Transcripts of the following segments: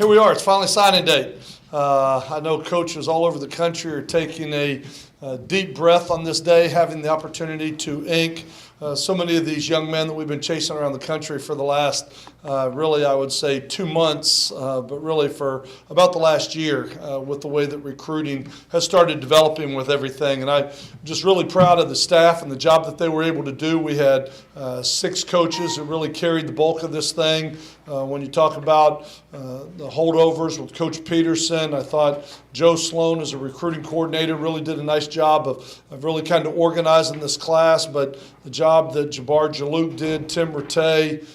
we are. It's finally signing day. I know coaches all over the country are taking a deep breath on this day, having the opportunity to ink so many of these young men that we've been chasing around the country for the last, really, I would say 2 months, but really for about the last year with the way that recruiting has started developing with everything. And I'm just really proud of the staff and the job that they were able to do. We had 6 coaches that really carried the bulk of this thing. When you talk about the holdovers with Coach Peterson, I thought Joe Sloan as a recruiting coordinator really did a nice job of really kind of organizing this class, but the job that Jabbar Jalouk did, Tim Rattay,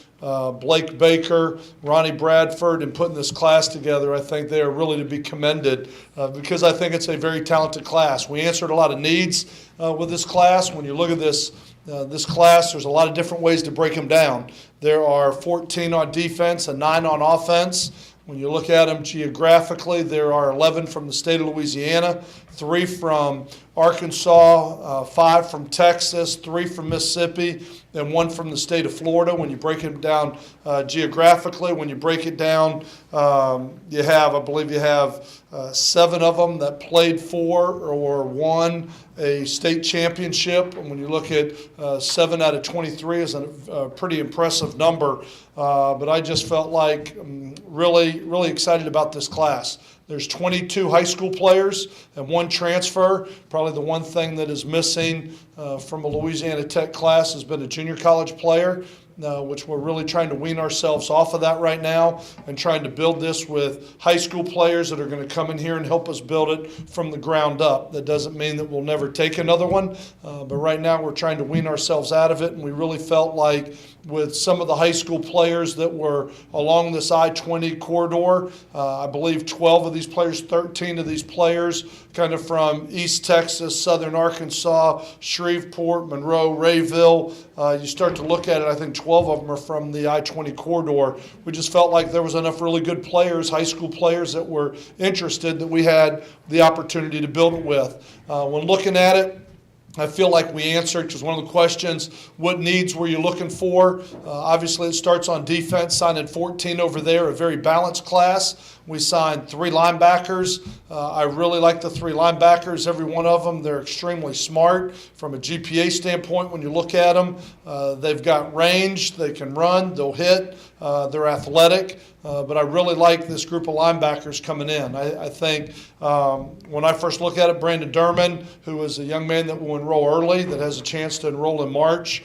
Blake Baker, Ronnie Bradford, and putting this class together, I think they are really to be commended because I think it's a very talented class. We answered a lot of needs with this class. When you look at this class, there's a lot of different ways to break them down. There are 14 on defense and 9 on offense. When you look at them geographically, there are 11 from the state of Louisiana, 3 from Arkansas, 5 from Texas, 3 from Mississippi, and 1 from the state of Florida. When you break it down geographically, when you break it down, I believe you have 7 of them that played for or won a state championship. And when you look at 7 out of 23 is a pretty impressive number. But I just felt like really excited about this class. There's 22 high school players and 1 transfer. Probably the one thing that is missing from a Louisiana Tech class has been a junior college player, which we're really trying to wean ourselves off of that right now and trying to build this with high school players that are going to come in here and help us build it from the ground up. That doesn't mean that we'll never take another one, but right now we're trying to wean ourselves out of it, and we really felt like with some of the high school players that were along this I-20 corridor, I believe 12 of these players, 13 of these players, kind of from East Texas, Southern Arkansas, Shreveport, Monroe, Rayville. You start to look at it, I think 12 of them are from the I-20 corridor. We just felt like there was enough really good players, high school players that were interested, that we had the opportunity to build it with. When looking at it, I feel like we answered, because one of the questions, what needs were you looking for? Obviously, it starts on defense, signing 14 over there, a very balanced class. We signed 3 linebackers. I really like the 3 linebackers, every one of them. They're extremely smart from a GPA standpoint. When you look at them, they've got range, they can run, they'll hit, they're athletic. But I really like this group of linebackers coming in. I think when I first look at it, Brandon Derman, who is a young man that will enroll early, that has a chance to enroll in March,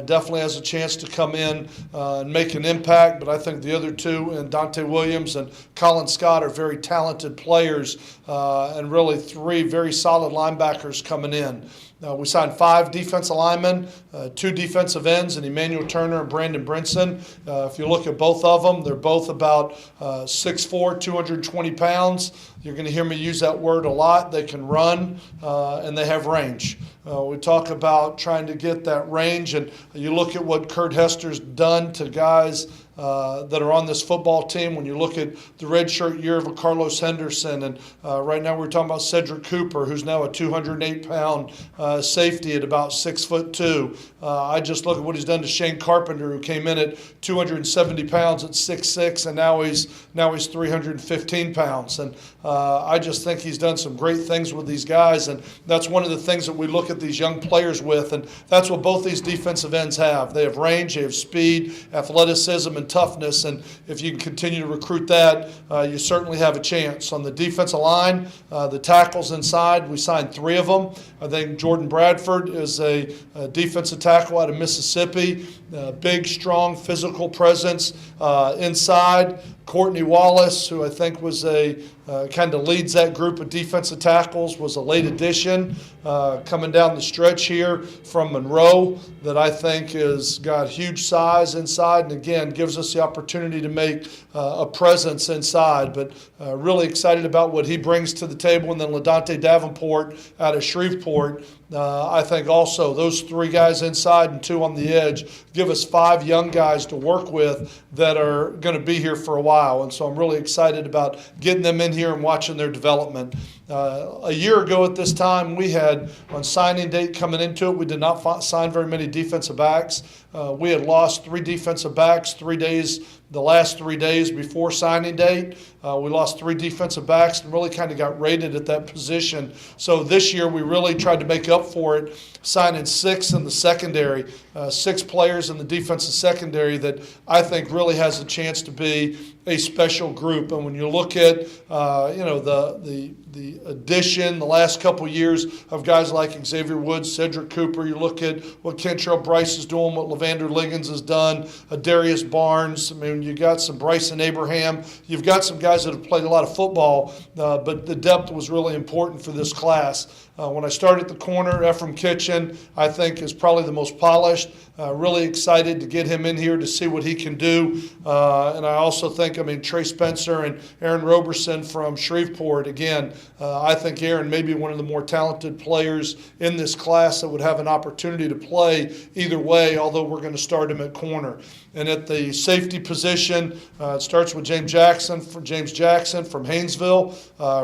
definitely has a chance to come in and make an impact. But I think the other 2, and Dante Williams and Colin Scott, are very talented players, and really 3 very solid linebackers coming in. We signed 5 defensive linemen, 2 defensive ends, and Emmanuel Turner and Brandon Brinson. If you look at both of them, they're both about 6'4", 220 pounds. You're going to hear me use that word a lot. They can run, and they have range. We talk about trying to get that range, and you look at what Kurt Hester's done to guys that are on this football team. When you look at the redshirt year of a Carlos Henderson, and right now we're talking about Cedric Cooper, who's now a 208-pound safety at about 6'2". I just look at what he's done to Shane Carpenter, who came in at 270 pounds at 6'6", and now he's 315 pounds. And I just think he's done some great things with these guys, and that's one of the things that we look at these young players with, and that's what both these defensive ends have. They have range, they have speed, athleticism, and toughness, and if you can continue to recruit that, you certainly have a chance. On the defensive line, the tackles inside, we signed 3 of them. I think Jordan Bradford is a defensive tackle out of Mississippi, big, strong, physical presence inside. Courtney Wallace, who I think was kind of leads that group of defensive tackles, was a late addition coming down the stretch here from Monroe that I think has got huge size inside, and again gives us the opportunity to make a presence inside. But really excited about what he brings to the table. And then LaDante Davenport out of Shreveport, I think also those 3 guys inside and 2 on the edge give us 5 young guys to work with that are going to be here for a while. And so I'm really excited about getting them in here and watching their development. A year ago at this time, we had, on signing date coming into it, we did not sign very many defensive backs. We had lost 3 defensive backs the last 3 days before signing date. We lost 3 defensive backs and really kind of got rated at that position. So this year we really tried to make up for it, signing 6 in the secondary, 6 players in the defensive secondary that I think really has a chance to be a special group. And when you look at the addition the last couple years of guys like Xavier Woods, Cedric Cooper, you look at what Kentrell Bryce is doing, what Levander Liggins has done, Darius Barnes. I mean, you got some Bryson Abraham. You've got some guys that have played a lot of football, but the depth was really important for this class. When I started at the corner, Ephraim Kitchen, I think, is probably the most polished. Really excited to get him in here to see what he can do. And I also think, Trey Spencer and Aaron Roberson from Shreveport, again, I think Aaron may be one of the more talented players in this class that would have an opportunity to play either way, although we're going to start him at corner. And at the safety position, it starts with James Jackson from Haynesville,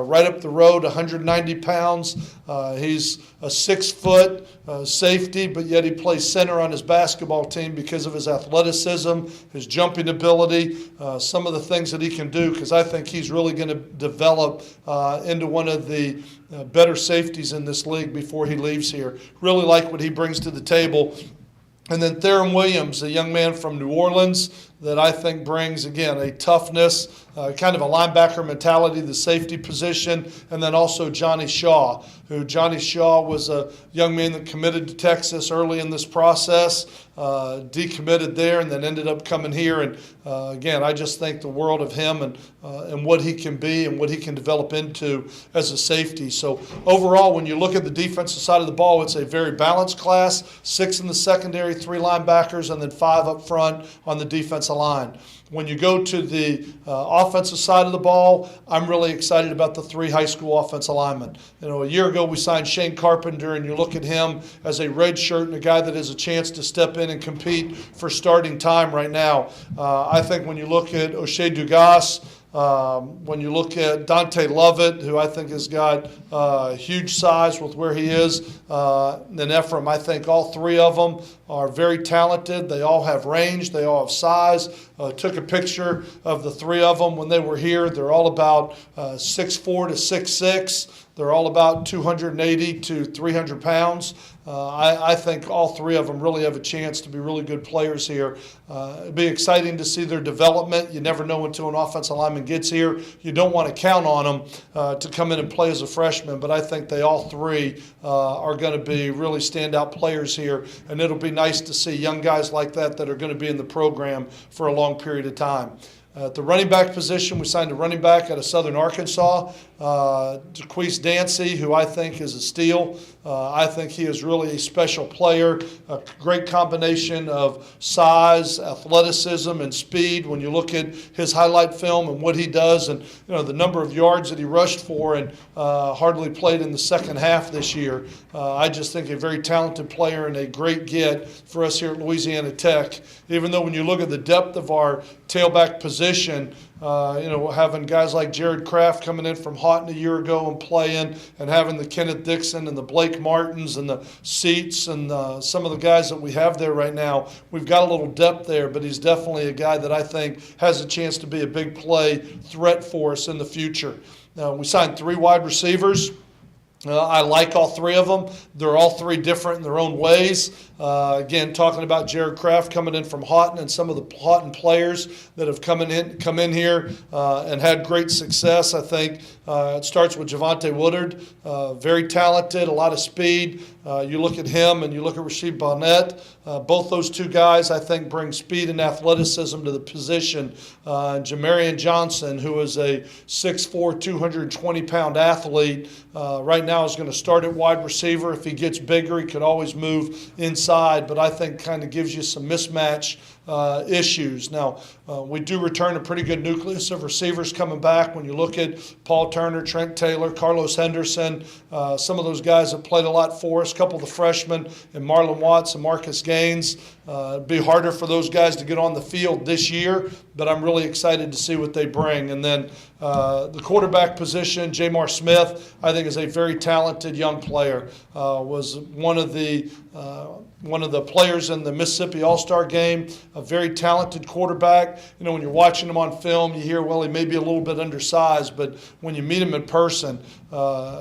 right up the road, 190 pounds. He's a 6-foot safety, but yet he plays center on his basketball team because of his athleticism, his jumping ability, some of the things that he can do, because I think he's really going to develop into one of the better safeties in this league before he leaves here. Really like what he brings to the table. And then Theron Williams, a young man from New Orleans that I think brings, again, a toughness, kind of a linebacker mentality, the safety position, and then also Johnny Shaw, Johnny Shaw was a young man that committed to Texas early in this process, decommitted there, and then ended up coming here. And again, I just think the world of him and what he can be and what he can develop into as a safety. So overall, when you look at the defensive side of the ball, it's a very balanced class, 6 in the secondary, 3 linebackers, and then 5 up front on the defensive line. When you go to the offensive side of the ball, I'm really excited about the 3 high school offensive linemen. A year ago we signed Shane Carpenter, and you look at him as a red shirt and a guy that has a chance to step in and compete for starting time right now. I think when you look at O'Shea Dugas, when you look at Dante Lovett, who I think has got huge size with where he is, and Ephraim, I think all 3 of them are very talented. They all have range. They all have size. Took a picture of the 3 of them when they were here. They're all about 6'4" to 6'6". They're all about 280 to 300 pounds. I think all 3 of them really have a chance to be really good players here. It'd be exciting to see their development. You never know until an offensive lineman gets here. You don't want to count on them to come in and play as a freshman, but I think they all 3 are going to be really standout players here, and it'll be nice to see young guys like that are going to be in the program for a long period of time. At the running back position, we signed a running back out of Southern Arkansas, Jaquise Dancy, who I think is a steal. I think he is really a special player, a great combination of size, athleticism, and speed. When you look at his highlight film and what he does, and the number of yards that he rushed for, and hardly played in the second half this year, I just think a very talented player and a great get for us here at Louisiana Tech. Even though when you look at the depth of our tailback position, having guys like Jared Kraft coming in from Houghton a year ago and playing, and having the Kenneth Dixon and the Blake Martins and the Seats and some of the guys that we have there right now, we've got a little depth there, but he's definitely a guy that I think has a chance to be a big play threat for us in the future. We signed 3 wide receivers. I like all 3 of them. They're all 3 different in their own ways. Again, talking about Jared Kraft coming in from Houghton and some of the Houghton players that have come in here and had great success. I think it starts with Javante Woodard, very talented, a lot of speed. You look at him and you look at Rasheed Bonnet. Both those 2 guys, I think, bring speed and athleticism to the position. Jamarian Johnson, who is a 6'4", 220-pound athlete, right now is going to start at wide receiver. If he gets bigger, he could always move inside, but I think kind of gives you some mismatch issues. Now, we do return a pretty good nucleus of receivers coming back. When you look at Paul Turner, Trent Taylor, Carlos Henderson, some of those guys have played a lot for us, a couple of the freshmen, and Marlon Watts and Marcus Gaines. It'd be harder for those guys to get on the field this year, but I'm really excited to see what they bring. And then the quarterback position, Jamar Smith, I think is a very talented young player. Was one of the players in the Mississippi All-Star game, a very talented quarterback. You know, when you're watching him on film, you hear, well, he may be a little bit undersized, but when you meet him in person,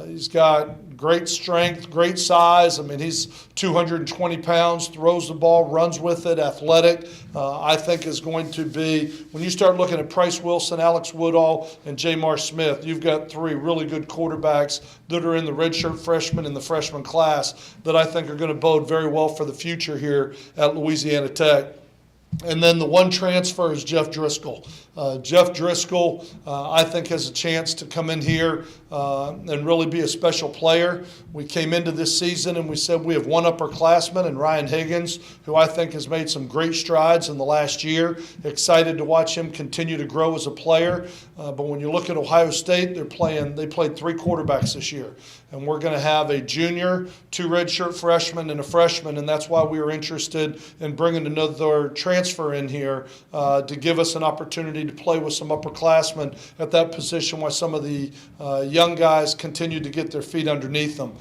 he's got great strength, great size. I mean, he's 220 pounds, throws the ball, runs with it, athletic. I think is going to be, when you start looking at Price Wilson, Alex Woodall, and Jamar Smith, you've got three really good quarterbacks that are in the redshirt freshman and the freshman class that I think are going to bode very well for the future here at Louisiana Tech. And then the one transfer is Jeff Driscoll. Jeff Driscoll, I think, has a chance to come in here and really be a special player. We came into this season and we said we have one upperclassman in Ryan Higgins, who I think has made some great strides in the last year. Excited to watch him continue to grow as a player. But when you look at Ohio State, they played three quarterbacks this year. And we're going to have a junior, two redshirt freshmen, and a freshman, and that's why we were interested in bringing another transfer in here to give us an opportunity to play with some upperclassmen at that position while some of the young guys continue to get their feet underneath them.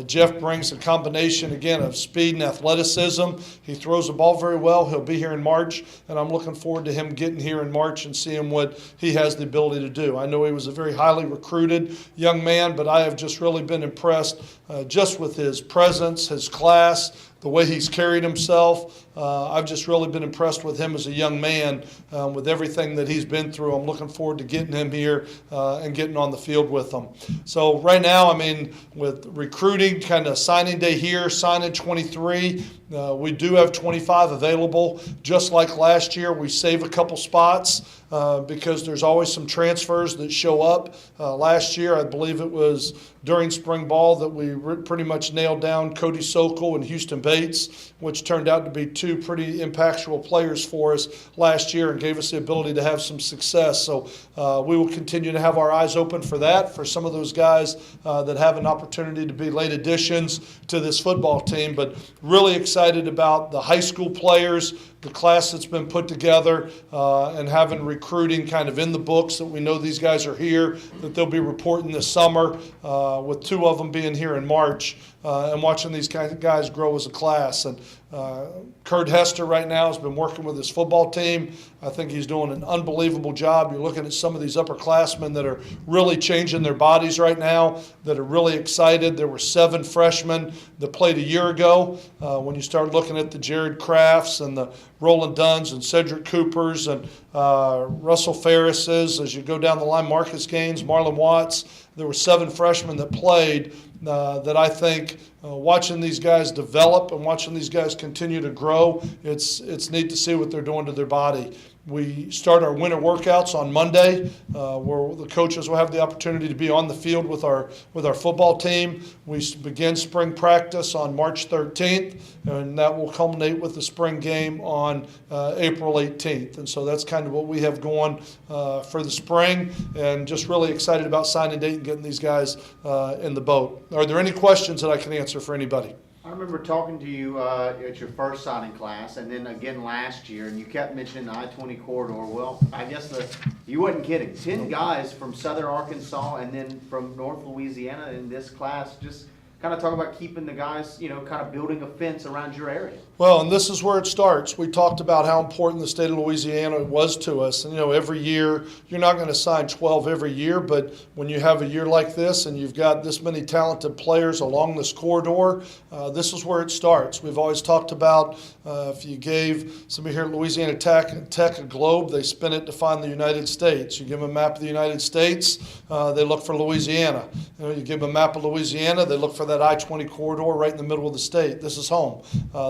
Jeff brings a combination, again, of speed and athleticism. He throws the ball very well. He'll be here in March, and I'm looking forward to him getting here in March and seeing what he has the ability to do. I know he was a very highly recruited young man, but I have just really been impressed just with his presence, his class, the way he's carried himself. I've just really been impressed with him as a young man with everything that he's been through. I'm looking forward to getting him here and getting on the field with him. So right now, I mean, with recruiting, kind of signing day here, signing 23, we do have 25 available. Just like last year, we save a couple spots because there's always some transfers that show up. Last year, I believe it was during spring ball that we pretty much nailed down Cody Sokol and Houston Bates, which turned out to be two pretty impactful players for us last year and gave us the ability to have some success. So we will continue to have our eyes open for that, for some of those guys that have an opportunity to be late additions to this football team. But really excited about the high school players, the class that's been put together, and having recruiting kind of in the books that we know these guys are here, that they'll be reporting this summer, with two of them being here in March, and watching these guys grow as a class. And Kurt Hester right now has been working with his football team. I think he's doing an unbelievable job. You're looking at some of these upperclassmen that are really changing their bodies right now, that are really excited. There were 7 freshmen that played a year ago. When you start looking at the Jared Crafts and the Roland Dunns and Cedric Coopers and Russell Ferrises, as you go down the line, Marcus Gaines, Marlon Watts, there were 7 freshmen that played that I think watching these guys develop and watching these guys continue to grow, it's neat to see what they're doing to their body. We start our winter workouts on Monday, where the coaches will have the opportunity to be on the field with our football team. We begin spring practice on March 13th, and that will culminate with the spring game on April 18th. And so that's kind of what we have going for the spring, and just really excited about signing date and getting these guys in the boat. Are there any questions that I can answer for anybody? I remember talking to you at your first signing class, and then again last year, and you kept mentioning the I-20 corridor. Well, I guess you wasn't kidding. 10 guys from southern Arkansas and then from North Louisiana in this class. Just kind of talk about keeping the guys, kind of building a fence around your area. Well, and this is where it starts. We talked about how important the state of Louisiana was to us. And, every year, you're not going to sign 12 every year, but when you have a year like this and you've got this many talented players along this corridor, this is where it starts. We've always talked about if you gave somebody here at Louisiana Tech a globe, they spin it to find the United States. You give them a map of the United States, they look for Louisiana. You give them a map of Louisiana, they look for that I-20 corridor right in the middle of the state. This is home.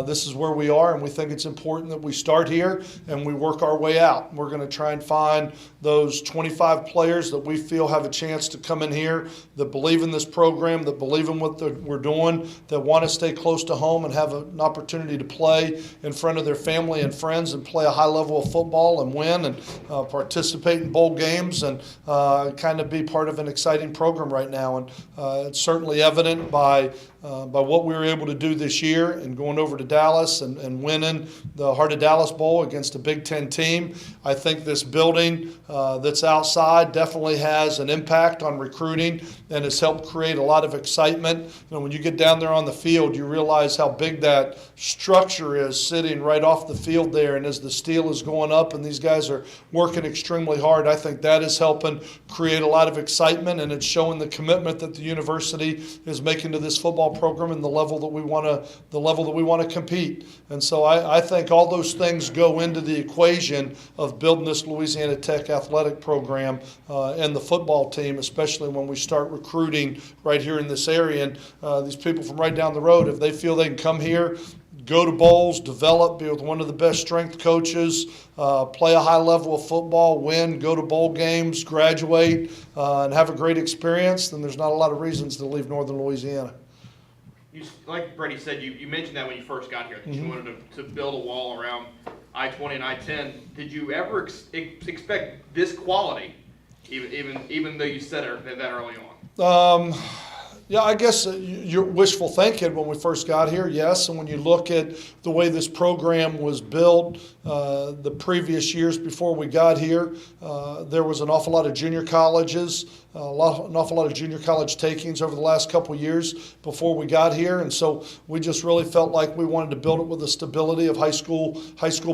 This is where we are, and we think it's important that we start here and we work our way out. We're going to try and find those 25 players that we feel have a chance to come in here, that believe in this program, that believe in what we're doing, that want to stay close to home and have an opportunity to play in front of their family and friends and play a high level of football and win and participate in bowl games and kind of be part of an exciting program right now. And it's certainly evident by what we were able to do this year and going over to Dallas and winning the Heart of Dallas Bowl against a Big Ten team. I think this building that's outside definitely has an impact on recruiting and has helped create a lot of excitement. You know, when you get down there on the field, you realize how big that structure is sitting right off the field there. And as the steel is going up and these guys are working extremely hard, I think that is helping create a lot of excitement, and it's showing the commitment that the university is making to this football program and the level that we want to compete. And so I think all those things go into the equation of building this Louisiana Tech athletic program and the football team, especially when we start recruiting right here in this area. And these people from right down the road, if they feel they can come here, go to bowls, develop, be with one of the best strength coaches, play a high level of football, win, go to bowl games, graduate, and have a great experience, then there's not a lot of reasons to leave Northern Louisiana. Like Brady said, you mentioned that when you first got here, that you wanted to build a wall around I-20 and I-10. Did you ever expect this quality, even though you said it that early on? Yeah, I guess you're wishful thinking when we first got here, yes. And when you look at the way this program was built the previous years before we got here, there was an awful lot of junior colleges, an awful lot of junior college takings over the last couple of years before we got here. And so we just really felt like we wanted to build it with the stability of high school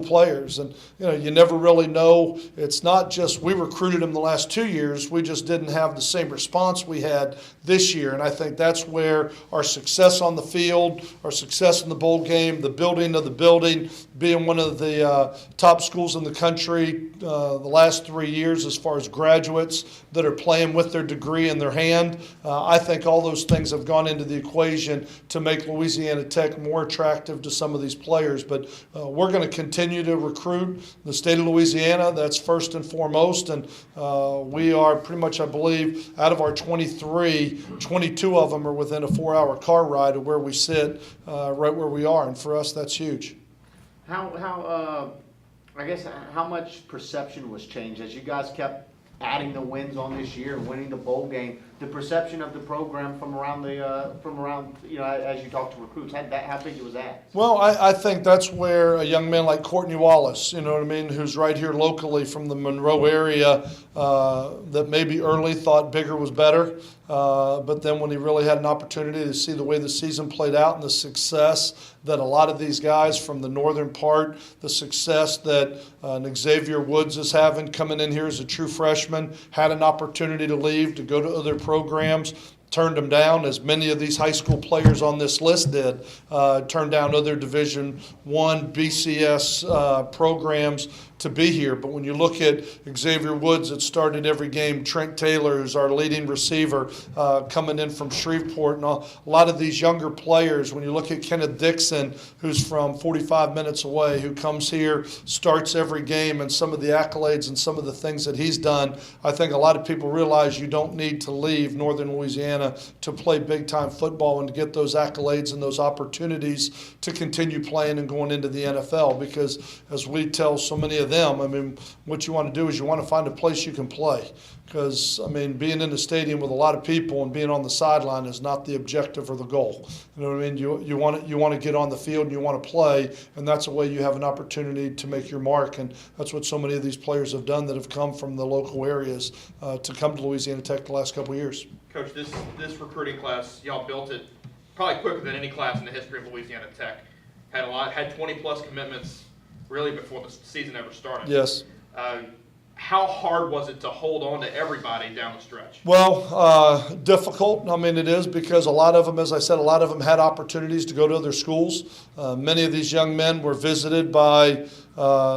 players. And, you know, you never really know. It's not just we recruited them the last 2 years. We just didn't have the same response we had this year. And I think that's where our success on the field, our success in the bowl game, the building of the building, being one of the top schools in the country the last 3 years as far as graduates that are playing with their degree in their hand. I think all those things have gone into the equation to make Louisiana Tech more attractive to some of these players. But we're going to continue to recruit the state of Louisiana. That's first and foremost. And we are pretty much, I believe, out of our 23, 22 of them are within a 4-hour car ride of where we sit, right where we are. And for us, that's huge. How much perception was changed as you guys kept adding the wins on this year and winning the bowl game? The perception of the program from around as you talk to recruits, how big was that? Well, I think that's where a young man like Courtney Wallace, you know what I mean, who's right here locally from the Monroe area, that maybe early thought bigger was better, but then when he really had an opportunity to see the way the season played out and the success that a lot of these guys from the northern part, the success that Xavier Woods is having coming in here as a true freshman, had an opportunity to leave to go to other programs, turned them down, as many of these high school players on this list did, turned down other Division I BCS programs to be here. But when you look at Xavier Woods that started every game, Trent Taylor is our leading receiver coming in from Shreveport, and a lot of these younger players, when you look at Kenneth Dixon, who's from 45 minutes away, who comes here, starts every game, and some of the accolades and some of the things that he's done, I think a lot of people realize you don't need to leave Northern Louisiana to play big-time football and to get those accolades and those opportunities to continue playing and going into the NFL, because as we tell so many of them, I mean, what you want to do is you want to find a place you can play. Because, I mean, being in the stadium with a lot of people and being on the sideline is not the objective or the goal. You know what I mean? You want to get on the field and you want to play, and that's a way you have an opportunity to make your mark. And that's what so many of these players have done that have come from the local areas to come to Louisiana Tech the last couple of years. Coach, this recruiting class, y'all built it probably quicker than any class in the history of Louisiana Tech. Had 20-plus commitments really before the season ever started. Yes. How hard was it to hold on to everybody down the stretch? Well, difficult. I mean, it is, because a lot of them, as I said, a lot of them had opportunities to go to other schools. Many of these young men were visited by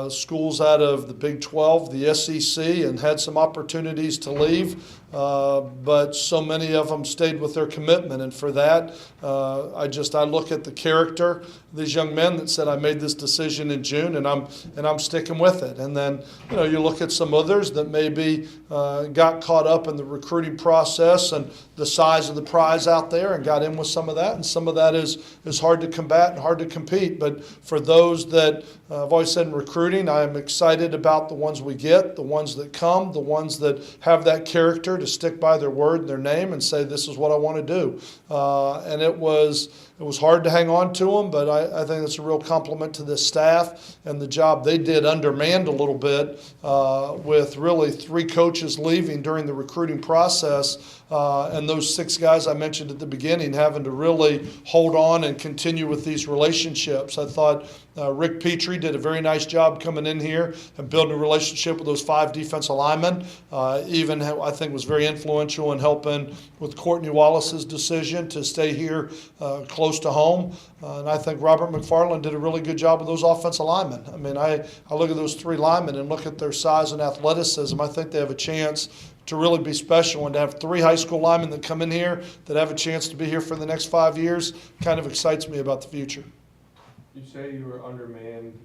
schools out of the Big 12, the SEC, and had some opportunities to leave. But so many of them stayed with their commitment, and for that, I look at the character of these young men that said, I made this decision in June, and I'm sticking with it. And then you look at some others that maybe got caught up in the recruiting process and the size of the prize out there and got in with some of that, and some of that is hard to combat and hard to compete. But for those that I've always said in recruiting, I am excited about the ones we get, the ones that come, the ones that have that character to stick by their word and their name and say, this is what I want to do. And it was hard to hang on to them, but I think it's a real compliment to this staff and the job they did, undermanned a little bit with really 3 coaches leaving during the recruiting process, and those 6 guys I mentioned at the beginning having to really hold on and continue with these relationships. I thought Rick Petrie did a very nice job coming in here and building a relationship with those 5 defensive linemen. Even I think was very influential in helping with Courtney Wallace's decision to stay here close to home. And I think Robert McFarland did a really good job with those offensive linemen. I mean, I look at those 3 linemen and look at their size and athleticism. I think they have a chance to really be special, and to have 3 high school linemen that come in here that have a chance to be here for the next 5 years kind of excites me about the future. You say you were undermanned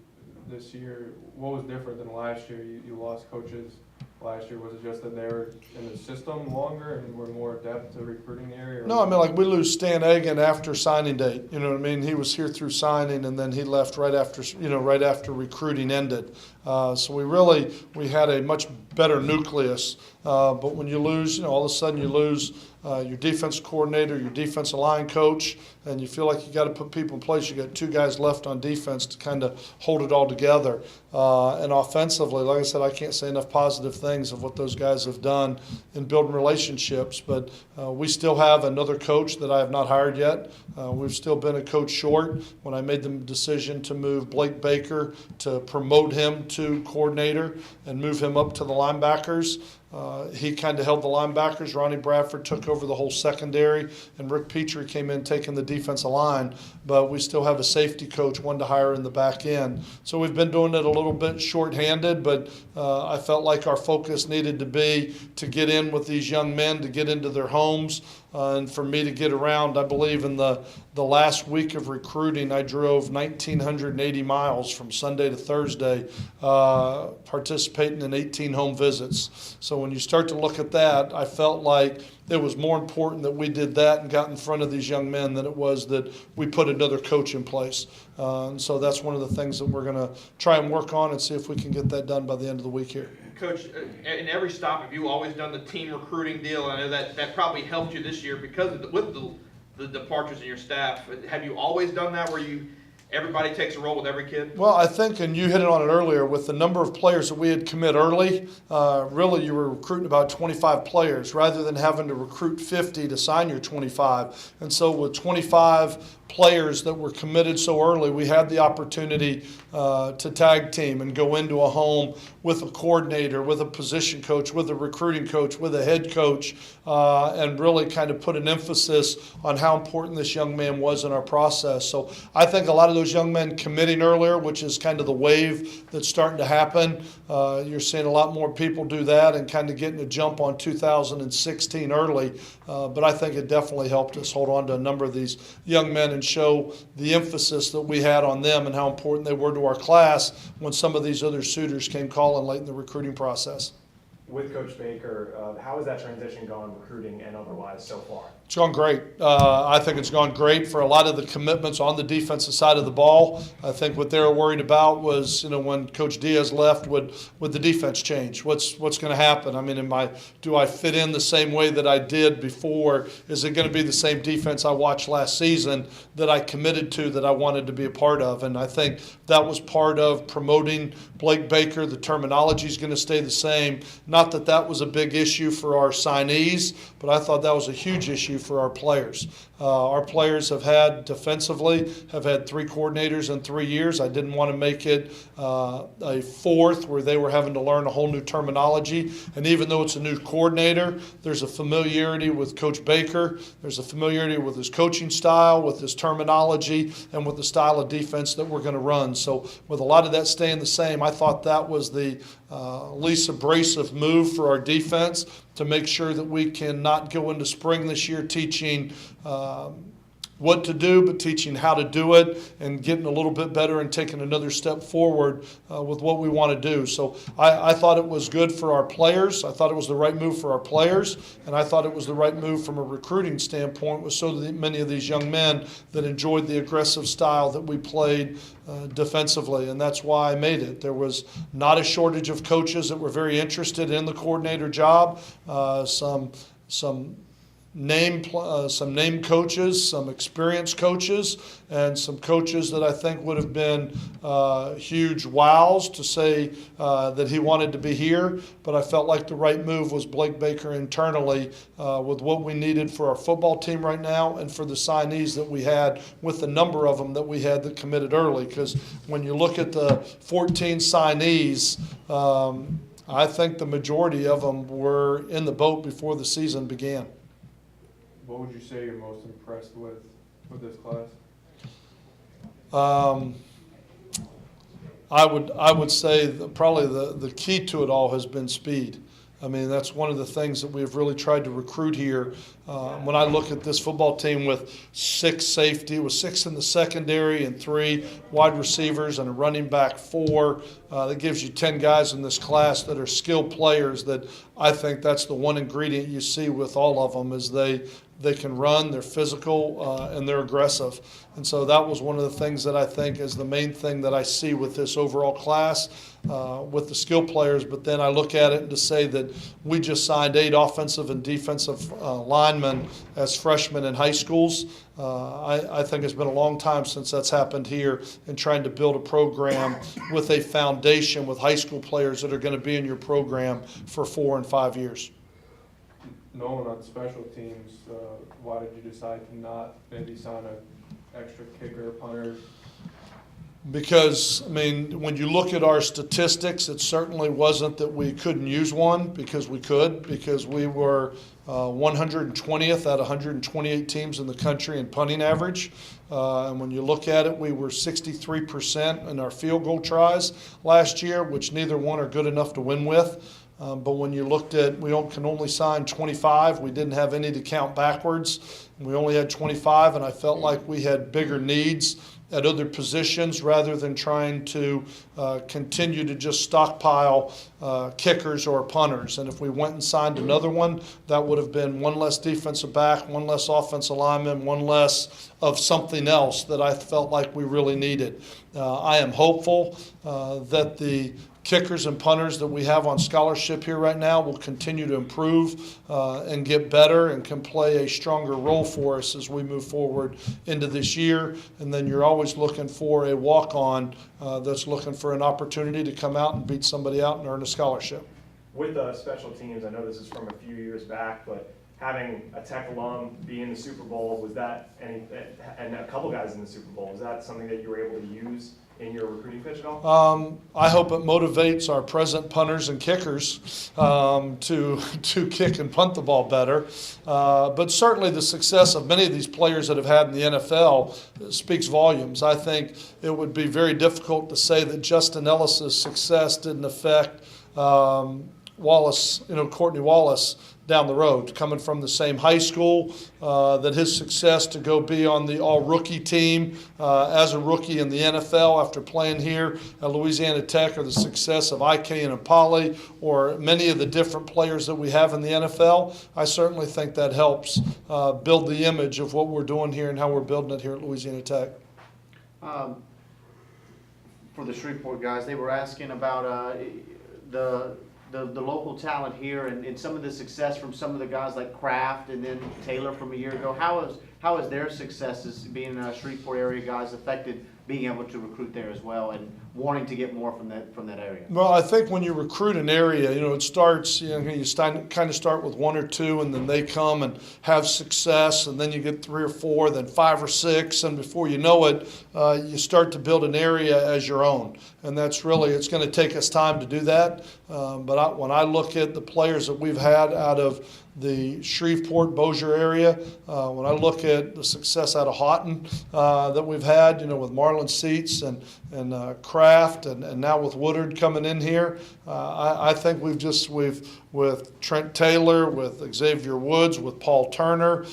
this year. What was different than last year? You lost coaches last year. Was it just that they were in the system longer and were more adept to recruiting the area? No, I mean, like we lose Stan Egan after signing date. You know what I mean? He was here through signing, and then he left right after recruiting ended. So we had a much better nucleus. But when you lose, all of a sudden you lose your defense coordinator, your defensive line coach, and you feel like you got to put people in place. You got 2 guys left on defense to kind of hold it all together. And offensively, like I said, I can't say enough positive things of what those guys have done in building relationships. But we still have another coach that I have not hired yet. We've still been a coach short. When I made the decision to move Blake Baker to promote him to coordinator and move him up to the linebackers, he kind of held the linebackers. Ronnie Bradford took over the whole secondary, and Rick Petrie came in taking the defensive line. But we still have a safety coach, one to hire in the back end. So we've been doing it a little bit shorthanded, but I felt like our focus needed to be to get in with these young men, to get into their homes, and for me to get around. I believe in the last week of recruiting, I drove 1,980 miles from Sunday to Thursday, participating in 18 home visits. So when you start to look at that, I felt like it was more important that we did that and got in front of these young men than it was that we put another coach in place. And so that's one of the things that we're going to try and work on and see if we can get that done by the end of the week here. Coach, in every stop, have you always done the team recruiting deal? I know that probably helped you this year because of with the departures in your staff. Have you always done that where everybody takes a role with every kid? Well, I think, and you hit it on it earlier, with the number of players that we had commit early, really you were recruiting about 25 players rather than having to recruit 50 to sign your 25. And so with 25 players that were committed so early, we had the opportunity to tag team and go into a home with a coordinator, with a position coach, with a recruiting coach, with a head coach, and really kind of put an emphasis on how important this young man was in our process. So I think a lot of those young men committing earlier, which is kind of the wave that's starting to happen. You're seeing a lot more people do that and kind of getting a jump on 2016 early. But I think it definitely helped us hold on to a number of these young men and show the emphasis that we had on them and how important they were to our class when some of these other suitors came calling late in the recruiting process. With Coach Baker, how has that transition gone, recruiting and otherwise, so far? It's gone great. I think it's gone great for a lot of the commitments on the defensive side of the ball. I think what they were worried about was, when Coach Diaz left, would the defense change? What's going to happen? I mean, do I fit in the same way that I did before? Is it going to be the same defense I watched last season that I committed to, that I wanted to be a part of? And I think that was part of promoting Blake Baker. The terminology is going to stay the same. Not that was a big issue for our signees, but I thought that was a huge issue for our players. our players have had defensively, have had 3 coordinators in 3 years. I didn't want to make it a fourth where they were having to learn a whole new terminology. And even though it's a new coordinator, there's a familiarity with Coach Baker. There's a familiarity with his coaching style, with his terminology, and with the style of defense that we're going to run. So with a lot of that staying the same, I thought that was the least abrasive move for our defense to make sure that we can not go into spring this year teaching what to do, but teaching how to do it and getting a little bit better and taking another step forward with what we want to do. So I thought it was good for our players. I thought it was the right move for our players, and I thought it was the right move from a recruiting standpoint with so many of these young men that enjoyed the aggressive style that we played defensively, and that's why I made it. There was not a shortage of coaches that were very interested in the coordinator job. Some name coaches, some experienced coaches, and some coaches that I think would have been huge wows to say that he wanted to be here. But I felt like the right move was Blake Baker internally with what we needed for our football team right now and for the signees that we had, with the number of them that we had that committed early. Because when you look at the 14 signees, I think the majority of them were in the boat before the season began. What would you say you're most impressed with this class? I would say that probably the key to it all has been speed. I mean, that's one of the things that we've really tried to recruit here. When I look at this football team with 6 safety, with 6 in the secondary and 3 wide receivers and a running back 4, that gives you 10 guys in this class that are skilled players. That I think that's the one ingredient you see with all of them is they can run, they're physical, and they're aggressive. And so that was one of the things that I think is the main thing that I see with this overall class, with the skill players. But then I look at it and to say that we just signed 8 offensive and defensive linemen as freshmen in high schools. I think it's been a long time since that's happened here, in trying to build a program with a foundation with high school players that are going to be in your program for 4 and 5 years. Knowing on special teams, why did you decide to not maybe sign an extra kicker, punter? Because, I mean, when you look at our statistics, it certainly wasn't that we couldn't use one, because we could, because we were 120th out of 128 teams in the country in punting average. And when you look at it, we were 63% in our field goal tries last year, which neither one are good enough to win with. But when you looked at, we can only sign 25. We didn't have any to count backwards. We only had 25, and I felt like we had bigger needs at other positions rather than trying to continue to just stockpile kickers or punters. And if we went and signed another one, that would have been one less defensive back, one less offensive lineman, one less of something else that I felt like we really needed. I am hopeful that the kickers and punters that we have on scholarship here right now will continue to improve and get better and can play a stronger role for us as we move forward into this year. And then you're always looking for a walk-on that's looking for an opportunity to come out and beat somebody out and earn a scholarship. With special teams, I know this is from a few years back, but having a Tech alum be in the Super Bowl, was that and a couple guys in the Super Bowl, was that something that you were able to use in your recruiting pitch at all? I hope it motivates our present punters and kickers to kick and punt the ball better. But certainly the success of many of these players that have had in the NFL speaks volumes. I think it would be very difficult to say that Justin Ellis's success didn't affect Courtney Wallace down the road, coming from the same high school, that his success to go be on the all-rookie team as a rookie in the NFL after playing here at Louisiana Tech, or the success of IK and Apolli, or many of the different players that we have in the NFL, I certainly think that helps build the image of what we're doing here and how we're building it here at Louisiana Tech. For the Shreveport guys, they were asking about the local talent here and some of the success from some of the guys like Kraft and then Taylor from a year ago. How how has their successes being in a Shreveport area guys affected being able to recruit there as well and wanting to get more from that area? Well, I think when you recruit an area, it starts, you kind of start with one or two, and then they come and have success, and then you get 3 or 4, then 5 or 6, and before you know it, you start to build an area as your own. And that's really, it's going to take us time to do that. But when I look at the players that we've had out of the Shreveport, Bossier area, when I look at the success out of Houghton that we've had, with Marlon Seats and Kraft and now with Woodard coming in here, I think we've with Trent Taylor, with Xavier Woods, with Paul Turner,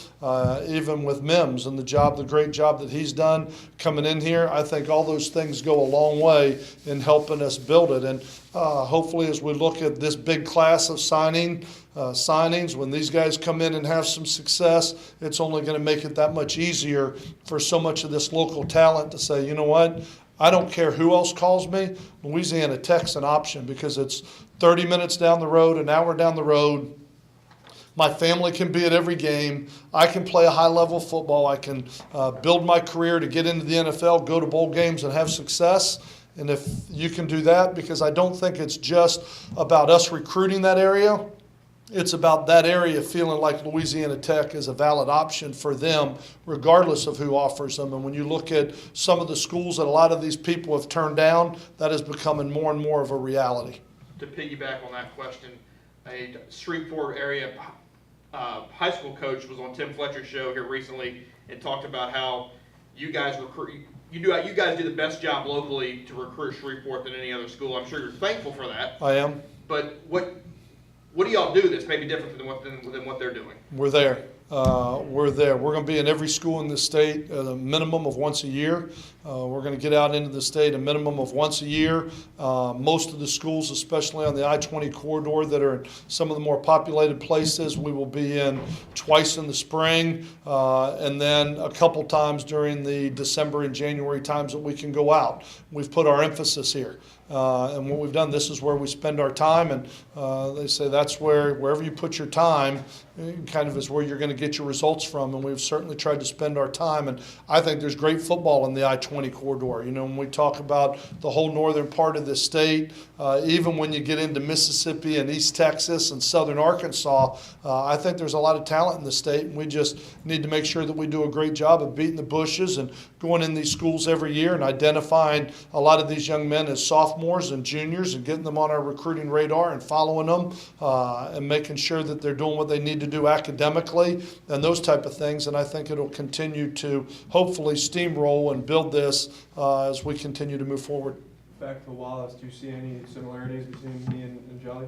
even with Mims and the great job that he's done coming in here, I think all those things go a long way in helping us build it. And hopefully as we look at this big class of signings, when these guys come in and have some success, it's only going to make it that much easier for so much of this local talent to say, you know what, I don't care who else calls me, Louisiana Tech's an option because it's 30 minutes down the road, an hour down the road. My family can be at every game. I can play a high-level football. I can build my career to get into the NFL, go to bowl games, and have success. And if you can do that, because I don't think it's just about us recruiting that area, it's about that area feeling like Louisiana Tech is a valid option for them, regardless of who offers them. And when you look at some of the schools that a lot of these people have turned down, that is becoming more and more of a reality. To piggyback on that question, a Shreveport area high school coach was on Tim Fletcher's show here recently and talked about how you guys recruit. You guys do the best job locally to recruit Shreveport than any other school. I'm sure you're thankful for that. I am. But what do y'all do that's maybe different than what they're doing? We're there. We're there. We're going to be in every school in the state at a minimum of once a year. We're going to get out into the state a minimum of once a year. Most of the schools, especially on the I-20 corridor that are in some of the more populated places, we will be in twice in the spring and then a couple times during the December and January times that we can go out. We've put our emphasis here. And what we've done, this is where we spend our time, and they say that's wherever you put your time kind of is where you're going to get your results from, and we've certainly tried to spend our time, and I think there's great football in the I-20 corridor. When we talk about the whole northern part of the state, even when you get into Mississippi and East Texas and southern Arkansas, I think there's a lot of talent in the state, and we just need to make sure that we do a great job of beating the bushes and going in these schools every year and identifying a lot of these young men as sophomores and juniors and getting them on our recruiting radar and following them and making sure that they're doing what they need to do academically and those type of things. And I think it'll continue to hopefully steamroll and build this as we continue to move forward. Back to Wallace, do you see any similarities between me and Jelly?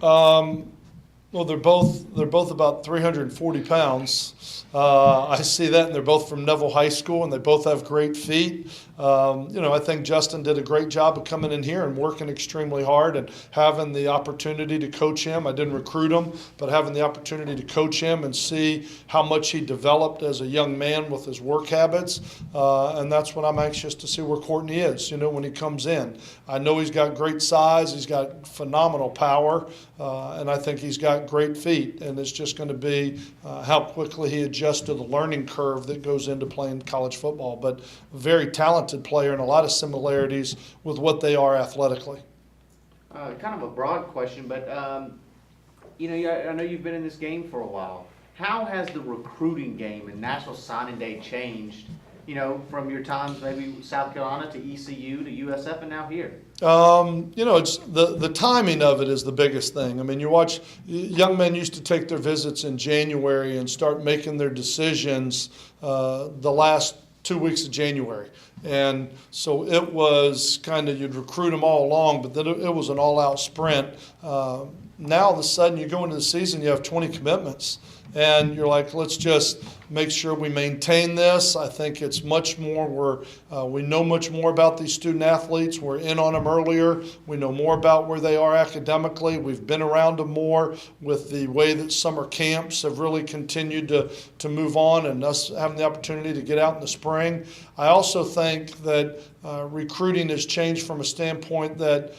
Well, they're both about 340 pounds. I see that, and they're both from Neville High School, and they both have great feet. I think Justin did a great job of coming in here and working extremely hard and having the opportunity to coach him. I didn't recruit him, but having the opportunity to coach him and see how much he developed as a young man with his work habits. And that's what I'm anxious to see where Courtney is, when he comes in. I know he's got great size, he's got phenomenal power, and I think he's got great feet. And it's just going to be how quickly he adjusts to the learning curve that goes into playing college football. But very talented player and a lot of similarities with what they are athletically. Kind of a broad question, but I know you've been in this game for a while. How has the recruiting game and National Signing Day changed, from your times maybe South Carolina to ECU to USF and now here? It's the timing of it is the biggest thing. I mean, you watch young men used to take their visits in January and start making their decisions the last 2 weeks of January. And so it was kind of, you'd recruit them all along, but then it was an all-out sprint. Now all of a sudden you go into the season, you have 20 commitments. And you're like, let's just make sure we maintain this. I think it's much more, we know much more about these student athletes. We're in on them earlier. We know more about where they are academically. We've been around them more with the way that summer camps have really continued to move on and us having the opportunity to get out in the spring. I also think that recruiting has changed from a standpoint that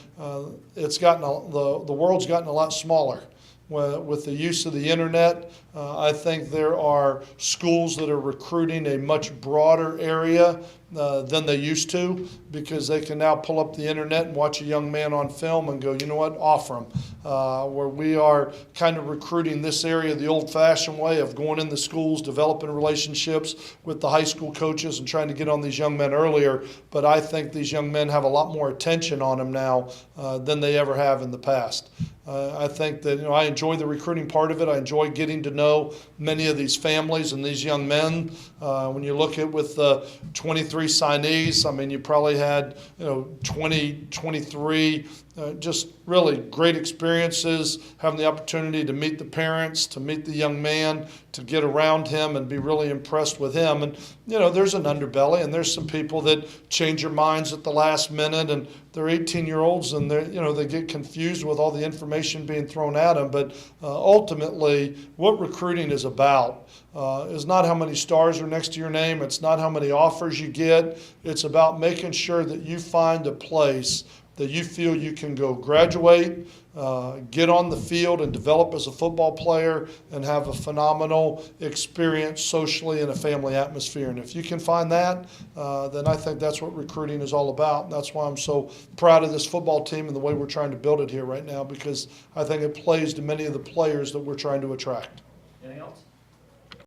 it's gotten the world's gotten a lot smaller. With the use of the internet, I think there are schools that are recruiting a much broader area than they used to, because they can now pull up the internet and watch a young man on film and go, you know what, offer him. Where we are kind of recruiting this area the old-fashioned way of going in the schools, developing relationships with the high school coaches and trying to get on these young men earlier. But I think these young men have a lot more attention on them now than they ever have in the past. I think that, I enjoy the recruiting part of it. I enjoy getting to know many of these families and these young men. When you look at with the 23 signees, I mean, you probably had 20, 23 just really great experiences, having the opportunity to meet the parents, to meet the young man, to get around him and be really impressed with him. And, there's an underbelly, and there's some people that change their minds at the last minute, and they're 18-year-olds, and they get confused with all the information being thrown at them. But ultimately, what recruiting is about is not how many stars are next to your name. It's not how many offers you get. It's about making sure that you find a place that you feel you can go graduate, get on the field and develop as a football player and have a phenomenal experience socially in a family atmosphere. And if you can find that, then I think that's what recruiting is all about. And that's why I'm so proud of this football team and the way we're trying to build it here right now, because I think it plays to many of the players that we're trying to attract. Anything else?